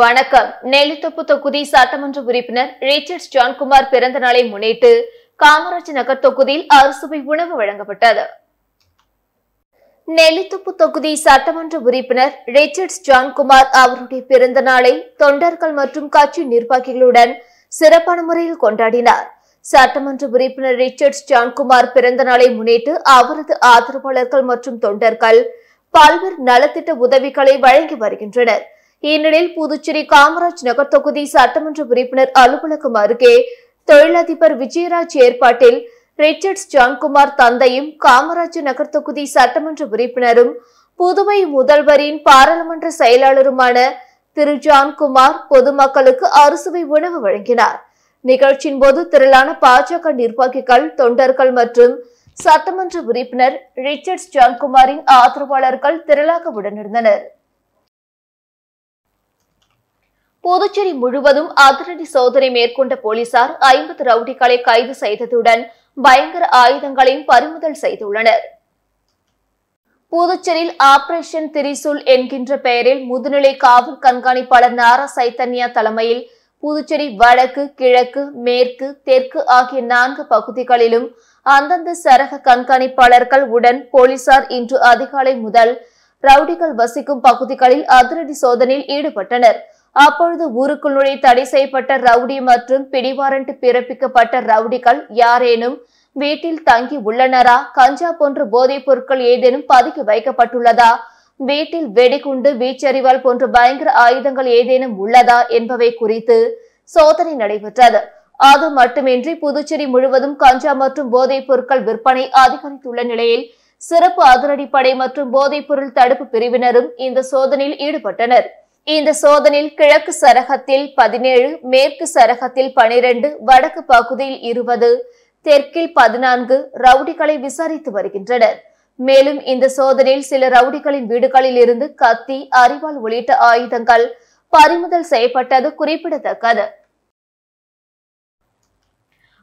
வணக்கம். நெல்லித்தோப்பு தொகுதி சட்டமன்ற உறுப்பினர் ரிச்சர்ட்ஸ் ஜான்குமார் பிறந்த நாளை முன்னிட்டு காமராஜ் நகர் தொகுதியில் அறுசுவை உணவு வழங்கப்பட்டது. நெல்லித்தோப்பு தொகுதி சட்டமன்ற உறுப்பினர் ரிச்சர்ட்ஸ் ஜான்குமார் அவருடைய பிறந்த நாளை தொண்டர்கள் மற்றும் கட்சி நிர்வாகிகளுடன் சிறப்பான முறையில் கொண்டாடினார். சட்டமன்ற உறுப்பினர் ரிச்சர்ட்ஸ் ஜான்குமார் பிறந்த நாளை முன்னிட்டு அவரது ஆதரவாளர்கள் மற்றும் தொண்டர்கள் பல்வேறு நலத்திட்ட உதவிகளை வழங்கி வருகின்றனர். இந்நிலையில் புதுச்சேரி காமராஜ் நகர் தொகுதி சட்டமன்ற உறுப்பினர் அலுவலகம் அருகே தொழிலதிபர் விஜயராஜ் ஏற்பாட்டில் ரிச்சர்ட்ஸ் ஜான்குமார் தந்தையும் காமராஜ் நகர் தொகுதி சட்டமன்ற உறுப்பினரும் புதுவை முதல்வரின் பாராளுமன்ற செயலாளருமான திரு ஜான்குமார் பொதுமக்களுக்கு அறுசுவை உணவு வழங்கினார். நிகழ்ச்சியின் போது திரளான பாஜக நிர்வாகிகள், தொண்டர்கள் மற்றும் சட்டமன்ற உறுப்பினர் ரிச்சர்ட்ஸ் ஜான்குமாரின் ஆதரவாளர்கள் திரளாக உடனிருந்தனர். புதுச்சேரி முழுவதும் அதிரடி சோதனை மேற்கொண்ட போலீசார் 50 ரவுடிகளை கைது செய்ததுடன் பயங்கர ஆயுதங்களையும் பறிமுதல் செய்துள்ளனர். புதுச்சேரியில் ஆபரேஷன் திரிசூல் என்கின்ற பெயரில் முதுநிலை காவல் கண்காணிப்பாளர் நாரா சைத்தன்யா தலைமையில் புதுச்சேரி வடக்கு, கிழக்கு, மேற்கு, தெற்கு ஆகிய 4 பகுதிகளிலும் அந்தந்த சரக கண்காணிப்பாளர்கள் உடன் போலீசார் இன்று அதிகாலை முதல் ரவுடிகள் வசிக்கும் பகுதிகளில் அதிரடி சோதனையில் ஈடுபட்டனர். அப்பொழுது ஊருக்குள் நுழை தடை செய்யப்பட்ட ரவுடி மற்றும் பிடிவாரண்ட் பிறப்பிக்கப்பட்ட ரவுடிகள் யாரேனும் வீட்டில் தங்கி உள்ளனரா, கஞ்சா போன்ற போதைப் பொருட்கள் ஏதேனும் பதுக்கி வைக்கப்பட்டுள்ளதா, வீட்டில் வெடிகுண்டு, வீச்சறிவால் போன்ற பயங்கர ஆயுதங்கள் ஏதேனும் உள்ளதா என்பவை குறித்து சோதனை நடைபெற்றது. அது மட்டுமின்றி புதுச்சேரி முழுவதும் கஞ்சா மற்றும் போதைப் பொருட்கள் விற்பனை அதிகரித்துள்ள நிலையில் சிறப்பு அதிரடிப்படை மற்றும் போதைப் பொருள் தடுப்பு பிரிவினரும் இந்த சோதனையில் ஈடுபட்டனர். இந்த சோதனையில் கிழக்கு சரகத்தில் 17, மேற்கு சரகத்தில் 12, வடக்கு பகுதியில் 20, தெற்கில் 14 ரவுடிகளை விசாரித்து வருகின்றனர். மேலும் இந்த சோதனையில் சில ரவுடிகளின் வீடுகளில் இருந்து கத்தி, அரிவாள் உள்ளிட்ட ஆயுதங்கள் பறிமுதல் செய்யப்பட்டது குறிப்பிடத்தக்கது.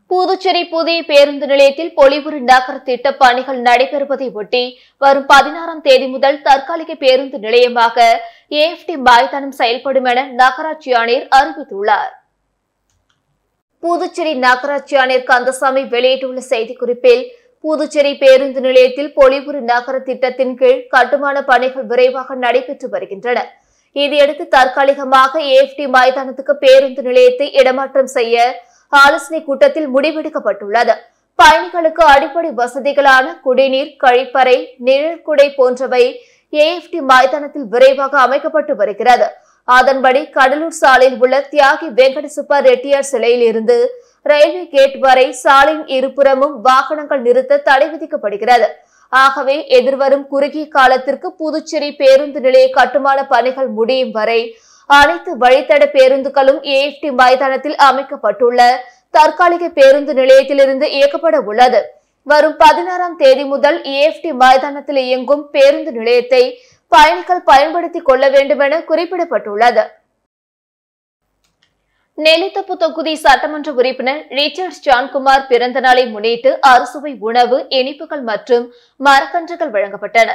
புதுச்சேரி புதிய பேருந்து நிலையத்தில் பொலிவுறு நகர திட்ட பணிகள் நடைபெறுவதை ஒட்டி வரும் 16ஆம் தேதி முதல் தற்காலிக பேருந்து நிலையமாக AFT மைதானம் செயல்படும் என நகராட்சி ஆணையர் அறிவித்துள்ளார். புதுச்சேரி நகராட்சி ஆணையர் கந்தசாமி வெளியிட்டுள்ள செய்திக்குறிப்பில், புதுச்சேரி பேருந்து நிலையத்தில் பொலிவுறு நகர திட்டத்தின் கீழ் கட்டுமான பணிகள் விரைவாக நடைபெற்று வருகின்றன. இதையடுத்து தற்காலிகமாக AFT மைதானத்துக்கு பேருந்து நிலையத்தை இடமாற்றம் செய்ய ஆலோசனை கூட்டத்தில் முடிவெடுக்கப்பட்டுள்ளது. பயணிகளுக்கு அடிப்படை வசதிகளான குடிநீர், கழிப்பறை, நிழற்குடை போன்றவை AFT மைதானத்தில் விரைவாக அமைக்கப்பட்டு வருகிறது. அதன்படி கடலூர் சாலையில் உள்ள தியாகி வெங்கட சுப்பா ரெட்டியார் சிலையில் இருந்து ரயில்வே கேட் வரை சாலையின் இருபுறமும் வாகனங்கள் நிறுத்த தடை விதிக்கப்படுகிறது. ஆகவே எதிர்வரும் குறுகிய காலத்திற்கு புதுச்சேரி பேருந்து நிலைய கட்டுமான பணிகள் முடியும் வரை அனைத்து வழித்தட பேருந்துகளும் AFT மைதானத்தில் அமைக்கப்பட்டுள்ள தற்காலிக பேருந்து நிலையத்திலிருந்து இயக்கப்பட உள்ளது. வரும் 16ஆம் தேதி முதல் AFT மைதானத்தில் இயங்கும் பேருந்து நிலையத்தை பயணிகள் பயன்படுத்திக் கொள்ள வேண்டும் என குறிப்பிடப்பட்டுள்ளது. நெல்லித்தோப்பு தொகுதி சட்டமன்ற உறுப்பினர் ரிச்சர்ட்ஸ் ஜான்குமார் பிறந்த நாளை முன்னிட்டு அறுசுவை உணவு, இனிப்புகள் மற்றும் மரக்கன்றுகள் வழங்கப்பட்டன.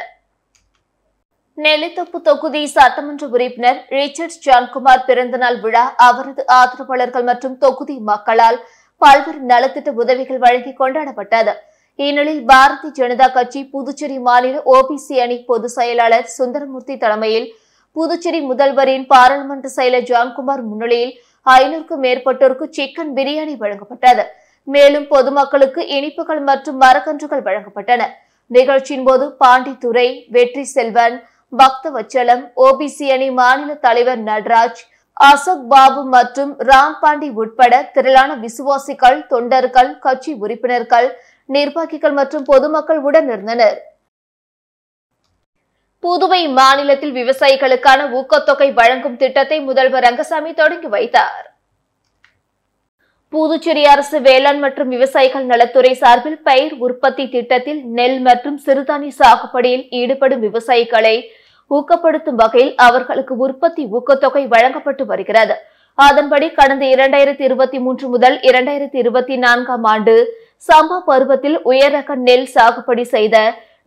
நெல்லித்தோப்பு தொகுதி சட்டமன்ற உறுப்பினர் ரிச்சர்ட்ஸ் ஜான்குமார் பிறந்தநாள் விழா அவரது ஆதரவாளர்கள் மற்றும் தொகுதி மக்களால் பல்வேறு நலத்திட்ட உதவிகள் வழங்கி கொண்டாடப்பட்டது. இந்நிலையில் பாரதிய ஜனதா கட்சி புதுச்சேரி மாநில OBC அணி பொதுச் செயலாளர் சுந்தரமூர்த்தி தலைமையில் புதுச்சேரி முதல்வரின் பாராளுமன்ற செயலர் ஜான்குமார் முன்னிலையில் 500க்கும் மேற்பட்டோருக்கு சிக்கன் பிரியாணி வழங்கப்பட்டது. மேலும் பொதுமக்களுக்கு இனிப்புகள் மற்றும் மரக்கன்றுகள் வழங்கப்பட்டன. நிகழ்ச்சியின் போது பாண்டித்துரை, வெற்றி செல்வன், பக்தவச்சலம், OBC அணி மாநில தலைவர் நடராஜ், அசோக் பாபு மற்றும் ராம்பாண்டி உட்பட திரளான விசுவாசிகள், தொண்டர்கள், கட்சி உறுப்பினர்கள், நிர்வாகிகள் மற்றும் பொதுமக்கள் உடனிருந்தனர். புதுவை மாநிலத்தில் விவசாயிகளுக்கான ஊக்கத்தொகை வழங்கும் திட்டத்தை முதல்வர் ரங்கசாமி தொடங்கி வைத்தார். புதுச்சேரி அரசு வேளாண் மற்றும் விவசாயிகள் நலத்துறை சார்பில் பயிர் உற்பத்தி திட்டத்தில் நெல் மற்றும் சிறுதானிய சாகுபடியில் ஈடுபடும் விவசாயிகளை ஊக்கப்படுத்தும் வகையில் அவர்களுக்கு உற்பத்தி ஊக்கத்தொகை வழங்கப்பட்டு வருகிறது. அதன்படி கடந்த 2023 முதல் 2024ஆம் ஆண்டு சம்பா பருவத்தில் உயர் ரக நெல் சாகுபடி செய்த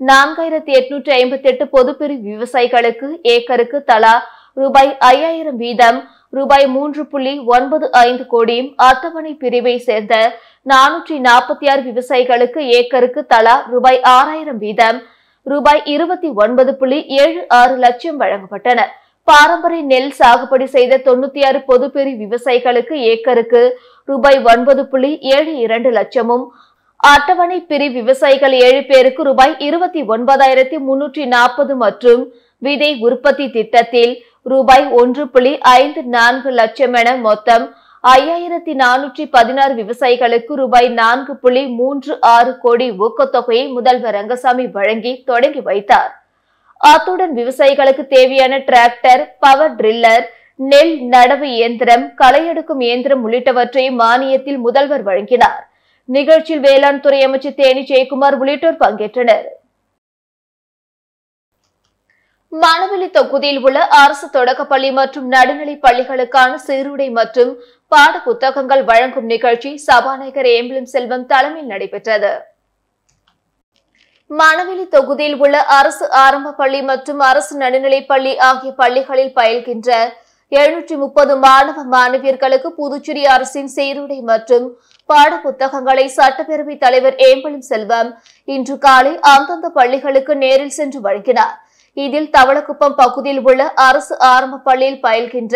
4858 பொதுப்பிரிவு விவசாயிகளுக்கு ஏக்கருக்கு தலா ரூபாய் 5000 வீதம் ரூபாய் 3.95 கோடியும், அட்டவணை பிரிவை சேர்ந்த 446 விவசாயிகளுக்கு ஏக்கருக்கு தலா ரூபாய் 6000 வீதம் ரூபாய் 29.76 லட்சம் வழங்கப்பட்டன. பாரம்பரிய நெல் சாகுபடி செய்த 96 பொதுப்பெரி விவசாயிகளுக்கு ஏக்கருக்கு ரூபாய் 9.72 லட்சமும், அட்டவணை பிரி விவசாயிகள் 7 பேருக்கு ரூபாய் 29,340 மற்றும் விதை உற்பத்தி திட்டத்தில் ரூபாய் 1.54 லட்சம் என மொத்தம் 5416 விவசாயிகளுக்கு ரூபாய் 4.36 கோடி ஊக்கத்தொகையை முதல்வர் ரங்கசாமி வழங்கி தொடங்கி வைத்தார். அத்துடன் விவசாயிகளுக்கு தேவையான டிராக்டர், பவர் டிரில்லர், நெல் நடவு இயந்திரம், களை எடுக்கும் இயந்திரம் உள்ளிட்டவற்றை மானியத்தில் முதல்வர் வழங்கினார். நிகழ்ச்சியில் வேளாண் துறை அமைச்சர் தேனி ஜெயக்குமார் உள்ளிட்டோர் பங்கேற்றனர். மணவெளி தொகுதியில் உள்ள அரசு தொடக்கப்பள்ளி மற்றும் நடுநிலைப் பள்ளிகளுக்கான சீருடை மற்றும் பாட புத்தகங்கள் வழங்கும் நிகழ்ச்சி சபாநாயகர் ஏம்பலம் செல்வம் தலைமையில் நடைபெற்றது. மணவெளி தொகுதியில் உள்ள அரசு ஆரம்ப பள்ளி மற்றும் அரசு நடுநிலைப் பள்ளி ஆகிய பள்ளிகளில் பயில்கின்ற 730 மாணவ மாணவியர்களுக்கு புதுச்சேரி அரசின் சீருடை மற்றும் பாட புத்தகங்களை சட்டப்பேரவைத் தலைவர் ஏம்பலம் செல்வம் இன்று காலை அந்தந்த பள்ளிகளுக்கு நேரில் சென்று வழங்கினார். இதில் தவளக்குப்பம் பகுதியில் உள்ள அரசு ஆரம்ப பள்ளியில் பயில்கின்ற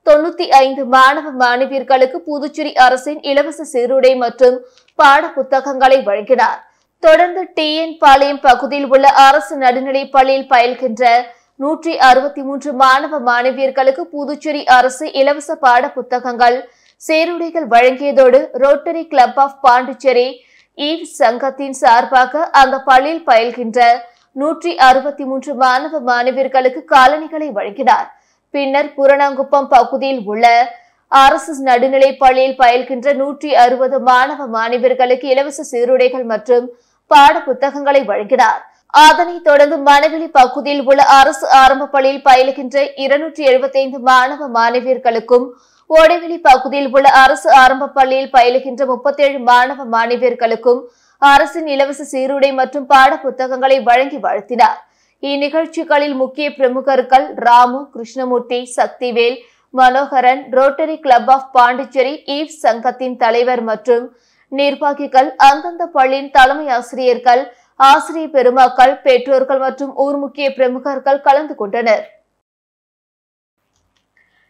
95 மாணவ மாணவியர்களுக்கு புதுச்சேரி அரசின் இலவச சீருடை மற்றும் பாட புத்தகங்களை வழங்கினார். தொடர்ந்து TN பாளையம் பகுதியில் உள்ள அரசு நடுநிலைப் பள்ளியில் பயில்கின்ற 163 மாணவ மாணவியர்களுக்கு புதுச்சேரி அரசு இலவச பாட புத்தகங்கள், சீருடைகள் வழங்கியதோடு Rotary Club of Pondicherry eve சங்கத்தின் சார்பாக அந்த பள்ளியில் பயில்கின்ற 163 மாணவ மாணவியர்களுக்கு காலணிகளை வழங்கினார். பின்னர் புரணாங்குப்பம் பகுதியில் உள்ள அரசு நடுநிலைப் பள்ளியில் பயில்கின்ற 160 மாணவ மாணவியர்களுக்கு இலவச சீருடைகள் மற்றும் பாட புத்தகங்களை வழங்கினார். அதனைத் தொடர்ந்து மணவெளி பகுதியில் உள்ள அரசு ஆரம்ப பள்ளியில் பயிலுகின்ற 275 மாணவ மாணவியர்களுக்கும், ஓடைவெளி பகுதியில் உள்ள அரசு ஆரம்ப பள்ளியில் பயிலுகின்ற 37 மாணவ மாணவியர்களுக்கும் அரசின் இலவச சீருடை மற்றும் பாட புத்தகங்களை வழங்கி வாழ்த்தினார். இந்நிகழ்ச்சிகளில் முக்கிய பிரமுகர்கள் Ramu, Krishnamurthy, Sakthivel, Manoharan, Rotary Club of Pondicherry eve சங்கத்தின் தலைவர் மற்றும் நிர்வாகிகள், அந்தந்த பள்ளியின் தலைமை ஆசிரியர்கள், ஆசிரியர் பெருமக்கள், பெற்றோர்கள் மற்றும் ஊர் முக்கிய பிரமுகர்கள் கலந்து கொண்டனர்.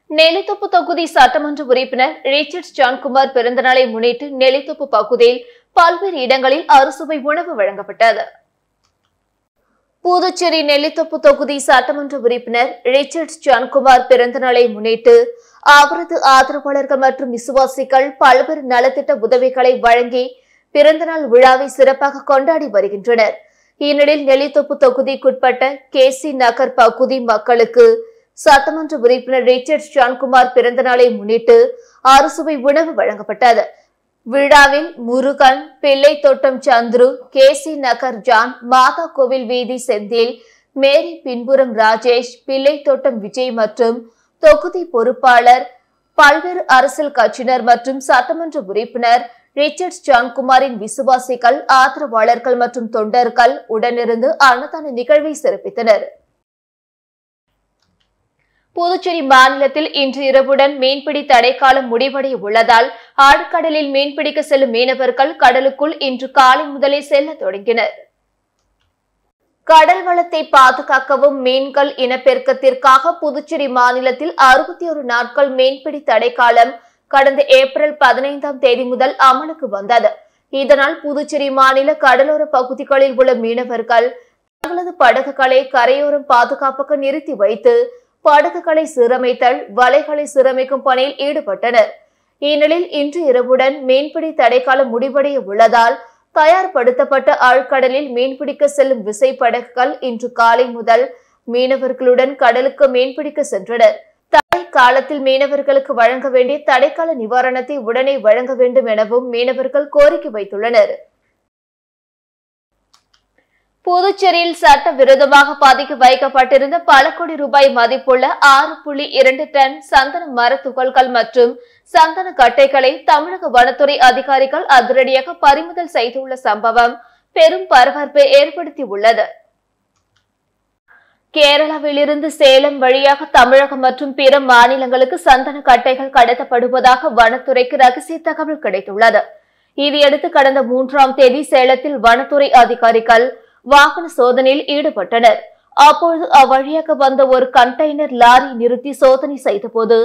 நெல்லித்தோப்பு தொகுதி சட்டமன்ற உறுப்பினர் ரிச்சர்ட் ஜான்குமார் பிறந்தநாளை முன்னிட்டு நெல்லித்தோப்பு பகுதியில் பல்வேறு இடங்களில் அறுசுவை உணவு வழங்கப்பட்டது. புதுச்சேரி நெல்லித்தோப்பு தொகுதி சட்டமன்ற உறுப்பினர் ரிச்சர்ட் ஜான்குமார் பிறந்தநாளை முன்னிட்டு அவரது ஆதரவாளர்கள் மற்றும் விசுவாசிகள் பல்வேறு நலத்திட்ட உதவிகளை வழங்கி பிறந்தநாள் விழாவை சிறப்பாக கொண்டாடி வருகின்றனர். இந்நிலையில் நெல்லித்தோப்பு தொகுதிக்குட்பட்ட KC நகர் பகுதி மக்களுக்கு சட்டமன்ற உறுப்பினர் ரிச்சர்ட் ஜான்குமார் பிறந்தநாளை முன்னிட்டு அறுசுவை உணவு வழங்கப்பட்டது. விழாவில் முருகன், பிள்ளை தோட்டம் சந்துரு, KC நகர் ஜான், மாதா கோவில் வீதி செந்தில், மேரி பின்புறம் ராஜேஷ், பிள்ளை தோட்டம் விஜய் மற்றும் தொகுதி பொறுப்பாளர், பல்வேறு அரசியல் கட்சியினர் மற்றும் சட்டமன்ற உறுப்பினர் ரிச்சர்ட் ஜான்குமாரின் விசுவாசிகள், ஆதரவாளர்கள் மற்றும் தொண்டர்கள் உடனிருந்து அன்னதான நிகழ்வை சிறப்பித்தனர். புதுச்சேரி மாநிலத்தில் இன்று இரவுடன் மீன்பிடி தடைக்காலம் முடிவடைய உள்ளதால் ஆழ்கடலில் மீன்பிடிக்க செல்லும் மீனவர்கள் கடலுக்குள் இன்று காலை முதலே செல்ல தொடங்கினர். கடல் வளத்தை பாதுகாக்கவும் மீன்கள் இனப்பெருக்கத்திற்காக புதுச்சேரி மாநிலத்தில் 61 நாட்கள் மீன்பிடி தடைக்காலம் கடந்த ஏப்ரல் 15ஆம் தேதி முதல் அமலுக்கு வந்தது. இதனால் புதுச்சேரி மாநில கடலோர பகுதிகளில் உள்ள மீனவர்கள் தங்களது படகுகளை கரையோரம் பாதுகாப்புக்கு நிறுத்தி வைத்து படகுகளை சீரமைத்தல், வலைகளை சீரமைக்கும் பணியில் ஈடுபட்டனர். இந்நிலையில் இன்று இரவுடன் மீன்பிடி தடைக்காலம் முடிவடைய உள்ளதால் தயார்படுத்தப்பட்ட ஆழ்கடலில் மீன்பிடிக்க செல்லும் விசைப்படகுகள் இன்று காலை முதல் மீனவர்களுடன் கடலுக்கு மீன்பிடிக்க சென்றனர். தடை காலத்தில் மீனவர்களுக்கு வழங்க வேண்டிய தடைக்கால நிவாரணத்தை உடனே வழங்க வேண்டும் எனவும் மீனவர்கள் கோரிக்கை வைத்துள்ளனர். புதுச்சேரியில் சட்டவிரோதமாக பதுக்கி வைக்கப்பட்டிருந்த பல கோடி ரூபாய் மதிப்புள்ள 6.2 டன் சந்தன மர துகள்கள் மற்றும் சந்தன கட்டைகளை தமிழக வனத்துறை அதிகாரிகள் அதிரடியாக பறிமுதல் செய்துள்ள சம்பவம் பெரும் பரபரப்பை ஏற்படுத்தியுள்ளது. கேரளாவிலிருந்து சேலம் வழியாக தமிழகம் மற்றும் பிற மாநிலங்களுக்கு சந்தன கட்டைகள் கடத்தப்படுவதாக வனத்துறைக்கு ரகசிய தகவல் கிடைத்துள்ளது. இதையடுத்து கடந்த 3ஆம் தேதி சேலத்தில் வனத்துறை அதிகாரிகள் வாகன சோதனையில் ஈடுபட்டனர். அப்பொழுது அவ்வழியாக வந்த ஒரு கண்டெய்னர் லாரி நிறுத்தி சோதனை செய்தபோது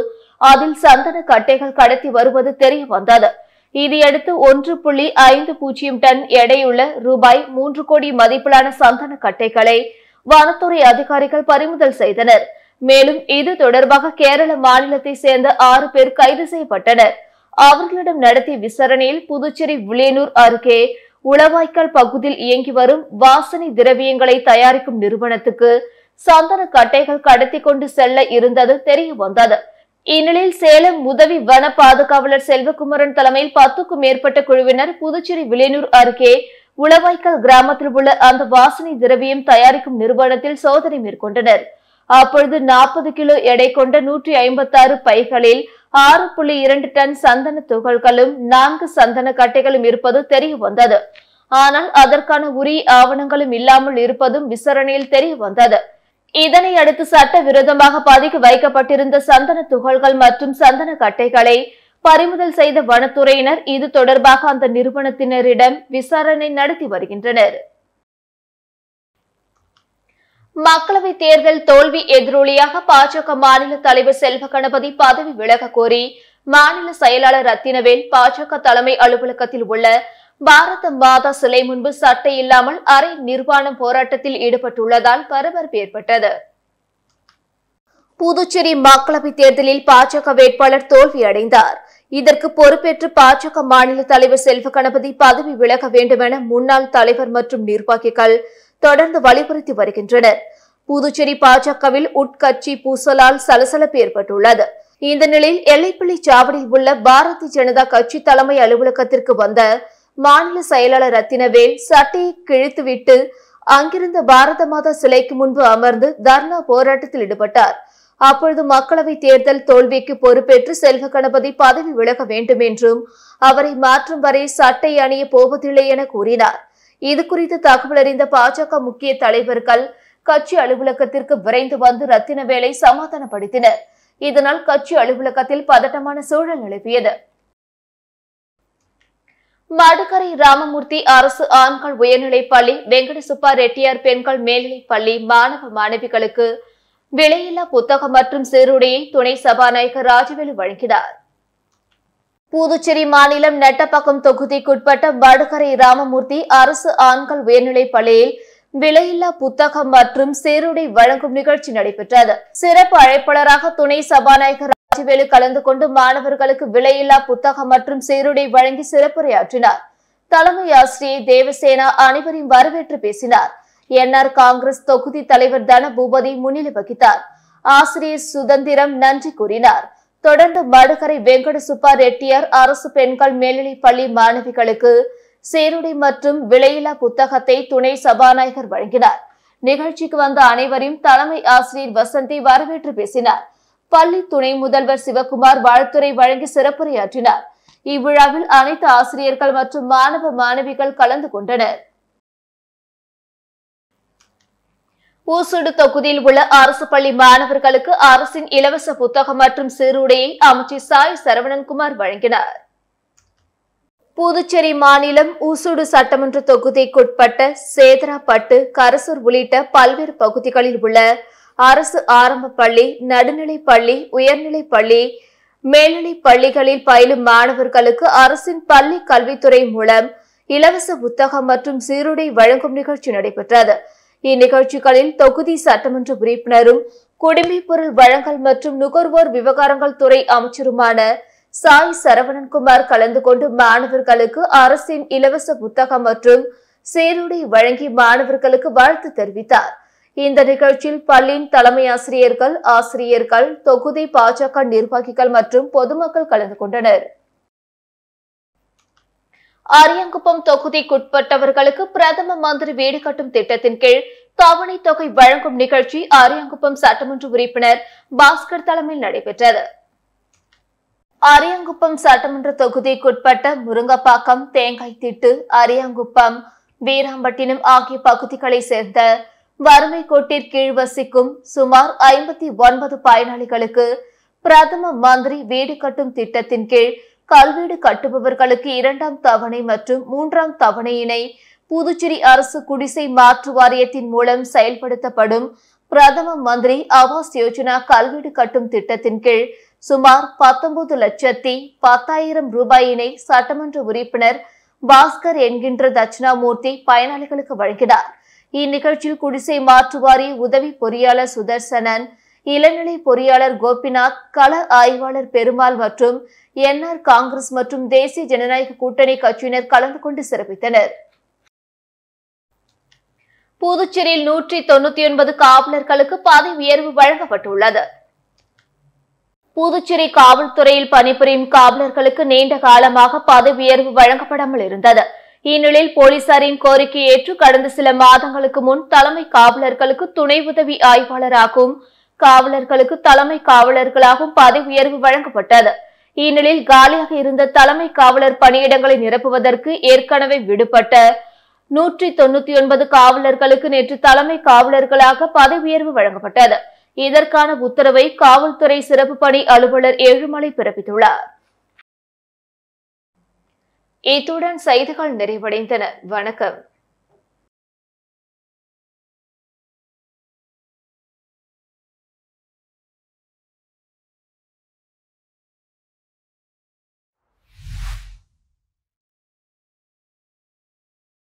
அதில் சந்தன கட்டைகள் கடத்தி வருவது தெரிய வந்தது. இதையடுத்து 1.50 டன் எடையுள்ள ரூபாய் 3 கோடி மதிப்பிலான சந்தன கட்டைகளை வனத்துறை அதிகாரிகள் பறிமுதல் செய்தனர். மேலும் இது தொடர்பாக கேரள மாநிலத்தை சேர்ந்த 6 பேர் கைது செய்யப்பட்டனர். அவர்களிடம் நடத்திய விசாரணையில் புதுச்சேரி வில்லியனூர் அருகே உளவாய்க்கால் பகுதியில் இயங்கி வரும் வாசனை திரவியங்களை தயாரிக்கும் நிறுவனத்துக்கு சந்தன கட்டைகள் கடத்தி கொண்டு செல்ல இருந்தது தெரிய வந்தது. இந்நிலையில் சேலம் உதவி வன பாதுகாவலர் செல்வகுமரன் தலைமையில் 10க்கும் மேற்பட்ட குழுவினர் புதுச்சேரி வில்லியனூர் அருகே உளவாய்க்கால் கிராமத்தில் உள்ள அந்த வாசனை திரவியம் தயாரிக்கும் நிறுவனத்தில் சோதனை மேற்கொண்டனர். அப்பொழுது 40 கிலோ எடை கொண்ட 156 பைகளில் 6.2 டன் சந்தன துகள்களும் 4 சந்தன கட்டைகளும் இருப்பது தெரிய வந்தது. ஆனால் அதற்கான உரிய ஆவணங்களும் இல்லாமல் இருப்பதும் விசாரணையில் தெரிய வந்தது. இதனை அடுத்து சட்டவிரோதமாக பதுக்கி வைக்கப்பட்டிருந்த சந்தன துகள்கள் மற்றும் சந்தன கட்டைகளை பறிமுதல் செய்த வனத்துறையினர் இது தொடர்பாக அந்த நிறுவனத்தினரிடம் விசாரணை நடத்தி வருகின்றனர். மக்களவைத் தேர்தல் தோல்வி எதிரொலியாக பாஜக மாநில தலைவர் செல்வ கணபதி பதவி விலக கோரி மாநில செயலாளர் ரத்தினவேல் பாஜக தலைமை அலுவலகத்தில் உள்ள பாரத மாதா சிலை முன்பு சட்டை இல்லாமல் அரை நிர்வாணம் போராட்டத்தில் ஈடுபட்டுள்ளதால் பரபரப்பு ஏற்பட்டது. புதுச்சேரி மக்களவைத் தேர்தலில் பாஜக வேட்பாளர் தோல்வியடைந்தார். இதற்கு பொறுப்பேற்று பாஜக மாநில தலைவர் செல்வ கணபதி பதவி விலக வேண்டும் என முன்னாள் தலைவர் மற்றும் நிர்வாகிகள் தொடர்ந்து வலியுறுத்தி வருகின்றனர். புதுச்சேரி பாஜகவில் உட்கட்சி பூசலால் சலசலப்பு ஏற்பட்டுள்ளது. இந்த நிலையில் எல்லைப்பள்ளி சாவடியில் உள்ள பாரதிய ஜனதா கட்சி தலைமை அலுவலகத்திற்கு வந்த மாநில செயலாளர் ரத்தினவேல் சட்டையை கிழித்துவிட்டு அங்கிருந்த பாரத மாதா சிலைக்கு முன்பு அமர்ந்து தர்ணா போராட்டத்தில் ஈடுபட்டார். அப்பொழுது மக்களவை தேர்தல் தோல்விக்கு பொறுப்பேற்று செல்வ கணபதி பதவி விலக வேண்டும் என்றும் அவரை மாற்றும் வரை சட்டை அணிய போவதில்லை என கூறினார். இதுகுறித்து தகவல் அறிந்த பாஜக முக்கிய தலைவர்கள் கட்சி அலுவலகத்திற்கு விரைந்து வந்து ரத்தினவேலை சமாதானப்படுத்தினர். இதனால் கட்சி அலுவலகத்தில் பதட்டமான சூழல் நிலவியது. மடுக்கரை ராமமூர்த்தி அரசு ஆண்கள் உயர்நிலைப்பள்ளி, வெங்கட சுப்பா ரெட்டியார் பெண்கள் மேல்நிலைப்பள்ளி மாணவ மாணவிகளுக்கு விலையில்லா புத்தகம் மற்றும் சீருடையை துணை சபாநாயகர் ராஜவேலு வழங்கினார். புதுச்சேரி மாநிலம் நெட்டப்பாக்கம் தொகுதிக்குட்பட்ட மடுக்கரை ராமமூர்த்தி அரசு ஆண்கள் உயர்நிலைப் பள்ளியில் விலையில்லா புத்தகம் மற்றும் சீருடை வழங்கும் நிகழ்ச்சி நடைபெற்றது. சிறப்பு அழைப்பாளராக துணை சபாநாயகர் ராஜவேலு கலந்து கொண்டு மாணவர்களுக்கு விலையில்லா புத்தகம் மற்றும் சீருடை வழங்கி சிறப்புரையாற்றினார். தலைமை ஆசிரியர் தேவசேனா அனைவரையும் வரவேற்று பேசினார். என்ஆர் காங்கிரஸ் தொகுதி தலைவர் தனபூபதி முன்னிலை வகித்தார். ஆசிரியர் சுதந்திரம் நன்றி கூறினார். தொடர்ந்து மடுக்கரை வெங்கட சுப்பா ரெட்டியார் அரசு பெண்கள் மேல்நிலைப் பள்ளி மாணவிகளுக்கு சீருடை மற்றும் விலையில்லா புத்தகத்தை துணை சபாநாயகர் வழங்கினார். நிகழ்ச்சிக்கு வந்த அனைவரையும் தலைமை ஆசிரியர் வசந்தி வரவேற்று பேசினார். பள்ளி துணை முதல்வர் சிவகுமார் வாழ்த்துரை வழங்கி சிறப்புரையாற்றினார். இவ்விழாவில் அனைத்து ஆசிரியர்கள் மற்றும் மாணவ மாணவிகள் கலந்து கொண்டனர். ஊசுடு தொகுதியில் உள்ள அரசு பள்ளி மாணவர்களுக்கு அரசின் இலவச புத்தகம் மற்றும் சீருடையை அமைச்சர் சாய் சரவணன்குமார் வழங்கினார். புதுச்சேரி மாநிலம் ஊசுடு சட்டமன்ற தொகுதிக்குட்பட்ட சேதராப்பட்டு, கரசூர் உள்ளிட்ட பல்வேறு பகுதிகளில் உள்ள அரசு ஆரம்ப பள்ளி, நடுநிலைப் பள்ளி, உயர்நிலைப் பள்ளி, மேல்நிலைப் பள்ளிகளில் பயிலும் மாணவர்களுக்கு அரசின் பள்ளி கல்வித்துறை மூலம் இலவச புத்தகம் மற்றும் சீருடை வழங்கும் நிகழ்ச்சி நடைபெற்றது. இந்நிகழ்ச்சிகளில் தொகுதி சட்டமன்ற உறுப்பினரும் குடிமைப்பொருள் வழங்கல் மற்றும் நுகர்வோர் விவகாரங்கள் துறை அமைச்சருமான சாய் சரவணன்குமார் கலந்து கொண்டு மாணவர்களுக்கு அரசின் இலவச புத்தகம் மற்றும் சீருடை வழங்கி மாணவர்களுக்கு வாழ்த்து தெரிவித்தார். இந்த நிகழ்ச்சியில் பள்ளியின் தலைமை ஆசிரியர்கள், தொகுதி பாஜக நிர்வாகிகள் மற்றும் பொதுமக்கள் கலந்து கொண்டனர். அரியாங்குப்பம் தொகுதிக்குட்பட்டவர்களுக்கு பிரதம மந்திரி வீடு கட்டும் திட்டத்தின் கீழ் தவணை தொகை வழங்கும் நிகழ்ச்சி அரியாங்குப்பம் சட்டமன்ற உறுப்பினர் பாஸ்கர் தலைமையில் நடைபெற்றது. அரியாங்குப்பம் சட்டமன்ற தொகுதிக்குட்பட்ட முருங்கப்பாக்கம், தேங்காய்த்திட்டு, அரியாங்குப்பம், வீராம்பட்டினம் ஆகிய பகுதிகளை சேர்ந்த வறுமை கோட்டிற்கீழ் வசிக்கும் சுமார் 59 பயனாளிகளுக்கு பிரதம மந்திரி வீடு கட்டும் திட்டத்தின் கீழ் கல்வீடு கட்டுபவர்களுக்கு 2ஆம் தவணை மற்றும் 3ஆம் தவணையினை புதுச்சேரி அரசு குடிசை மாற்று வாரியத்தின் மூலம் செயல்படுத்தப்படும் பிரதம மந்திரி ஆவாஸ் யோஜனா கல்வீடு கட்டும் திட்டத்தின் கீழ் சுமார் 19,10,000 ரூபாயினை சட்டமன்ற உறுப்பினர் பாஸ்கர் என்கின்ற தட்சிணாமூர்த்தி பயனாளிகளுக்கு வழங்கினார். இந்நிகழ்ச்சியில் குடிசை மாற்று வாரிய உதவி பொறியாளர் சுதர்சனன், இளநிலை பொறியாளர் கோபிநாத், கள ஆய்வாளர் பெருமாள் மற்றும் NR காங்கிரஸ் மற்றும் தேசிய ஜனநாயக கூட்டணி கட்சியினர் கலந்து கொண்டு சிறப்பித்தனர். புதுச்சேரியில் 199 காவலர்களுக்கு பதவி உயர்வு வழங்கப்பட்டுள்ளது. புதுச்சேரி காவல்துறையில் பணிபுரியும் காவலர்களுக்கு நீண்ட காலமாக பதவி உயர்வு வழங்கப்படாமல் இருந்தது. இந்நிலையில் போலீசாரின் கோரிக்கையை ஏற்று கடந்த சில மாதங்களுக்கு முன் தலைமை காவலர்களுக்கு துணை உதவி ஆய்வாளராகவும் காவலர்களுக்கு தலைமை காவலர்களாகவும் பதவி உயர்வு வழங்கப்பட்டது. இந்நிலையில் காலியாக இருந்த தலைமை காவலர் பணியிடங்களை நிரப்புவதற்கு ஏற்கனவே விடுபட்ட 199 காவலர்களுக்கு நேற்று தலைமை காவலர்களாக பதவி உயர்வு வழங்கப்பட்டது. இதற்கான உத்தரவை காவல்துறை சிறப்பு பணி அலுவலர் ஏழுமலை பிறப்பித்துள்ளார். இத்துடன் செய்திகள் நிறைவடைந்தன. வணக்கம்.